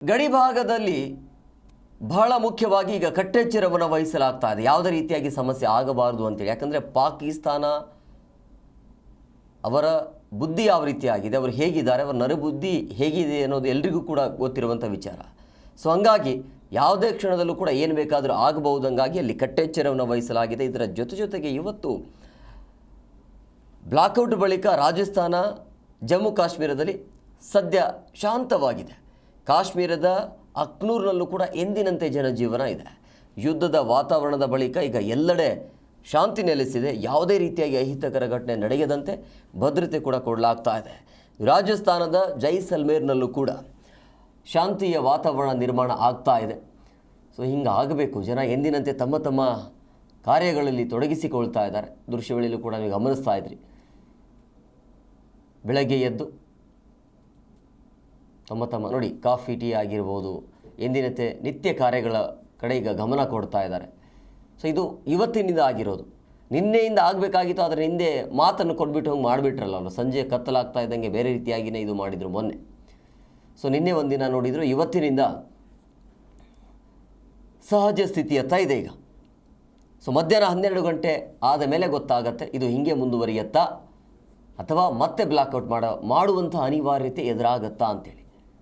ಗಡಿ ಭಾಗದಲ್ಲಿ ಬಹಳ ಮುಖ್ಯವಾಗಿ ಈಗ ಕಟ್ಟೆಚ್ಚರವನ್ನು ವಹಿಸಲಾಗ್ತಾ ಇದೆ. ಯಾವುದೇ ರೀತಿಯಾಗಿ ಸಮಸ್ಯೆ ಆಗಬಾರದು ಅಂತೇಳಿ. ಯಾಕಂದರೆ ಪಾಕಿಸ್ತಾನ ಅವರ ಬುದ್ಧಿ ಯಾವ ರೀತಿಯಾಗಿದೆ, ಅವರು ಹೇಗಿದ್ದಾರೆ, ಅವರ ನರಬುದ್ಧಿ ಹೇಗಿದೆ ಅನ್ನೋದು ಎಲ್ರಿಗೂ ಕೂಡ ಗೊತ್ತಿರುವಂಥ ವಿಚಾರ. ಸೊ ಹಂಗಾಗಿ ಯಾವುದೇ ಕ್ಷಣದಲ್ಲೂ ಕೂಡ ಏನು ಬೇಕಾದರೂ ಆಗಬಹುದಂಗಾಗಿ ಅಲ್ಲಿ ಕಟ್ಟೆಚ್ಚರವನ್ನು ವಹಿಸಲಾಗಿದೆ. ಇದರ ಜೊತೆಗೆ ಇವತ್ತು ಬ್ಲಾಕ್ಔಟ್ ಬಳಿಕ ರಾಜಸ್ಥಾನ, ಜಮ್ಮು ಕಾಶ್ಮೀರದಲ್ಲಿ ಸದ್ಯ ಶಾಂತವಾಗಿದೆ. ಕಾಶ್ಮೀರದ ಅಕ್ನೂರ್ನಲ್ಲೂ ಕೂಡ ಎಂದಿನಂತೆ ಜನಜೀವನ ಇದೆ. ಯುದ್ಧದ ವಾತಾವರಣದ ಬಳಿಕ ಈಗ ಎಲ್ಲೆಡೆ ಶಾಂತಿ ನೆಲೆಸಿದೆ. ಯಾವುದೇ ರೀತಿಯಾಗಿ ಅಹಿತಕರ ಘಟನೆ ನಡೆಯದಂತೆ ಭದ್ರತೆ ಕೂಡ ಕೊಡಲಾಗ್ತಾ ಇದೆ. ರಾಜಸ್ಥಾನದ ಜೈಸಲ್ಮೇರ್ನಲ್ಲೂ ಕೂಡ ಶಾಂತಿಯ ವಾತಾವರಣ ನಿರ್ಮಾಣ ಆಗ್ತಾ ಇದೆ. ಸೊ ಹಿಂಗೆ ಆಗಬೇಕು. ಜನ ಎಂದಿನಂತೆ ತಮ್ಮ ತಮ್ಮ ಕಾರ್ಯಗಳಲ್ಲಿ ತೊಡಗಿಸಿಕೊಳ್ತಾ ಇದ್ದಾರೆ. ದೃಶ್ಯಗಳಲ್ಲೂ ಕೂಡ ನೀವು ಗಮನಿಸ್ತಾ ಇದ್ರಿ. ಬೆಳಗ್ಗೆ ಎದ್ದು ತಮ್ಮ ನೋಡಿ ಕಾಫಿ ಟೀ ಆಗಿರ್ಬೋದು, ಎಂದಿನಂತೆ ನಿತ್ಯ ಕಾರ್ಯಗಳ ಕಡೆ ಈಗ ಗಮನ ಕೊಡ್ತಾ ಇದ್ದಾರೆ. ಸೊ ಇದು ಇವತ್ತಿನಿಂದ ಆಗಿರೋದು. ನಿನ್ನೆಯಿಂದ ಆಗಬೇಕಾಗಿತ್ತು, ಅದರ ಹಿಂದೆ ಮಾತನ್ನು ಕೊಟ್ಬಿಟ್ಟು ಹಂಗೆ ಮಾಡಿಬಿಟ್ರಲ್ಲ ಅವರು. ಸಂಜೆ ಕತ್ತಲಾಗ್ತಾ ಇದ್ದಂಗೆ ಬೇರೆ ರೀತಿಯಾಗಿಯೇ ಇದು ಮಾಡಿದರು ಮೊನ್ನೆ. ಸೊ ನಿನ್ನೆ ಒಂದಿನ ನೋಡಿದರು, ಇವತ್ತಿನಿಂದ ಸಹಜ ಸ್ಥಿತಿಯತ್ತ ಇದೆ ಈಗ. ಸೊ ಮಧ್ಯಾಹ್ನ 12 ಗಂಟೆ ಆದ ಮೇಲೆ ಗೊತ್ತಾಗತ್ತೆ ಇದು ಹೀಗೆ ಮುಂದುವರಿಯತ್ತಾ ಅಥವಾ ಮತ್ತೆ ಬ್ಲಾಕ್ಔಟ್ ಮಾಡುವಂಥ ಅನಿವಾರ್ಯತೆ ಎದುರಾಗತ್ತಾ ಅಂತೇಳಿ.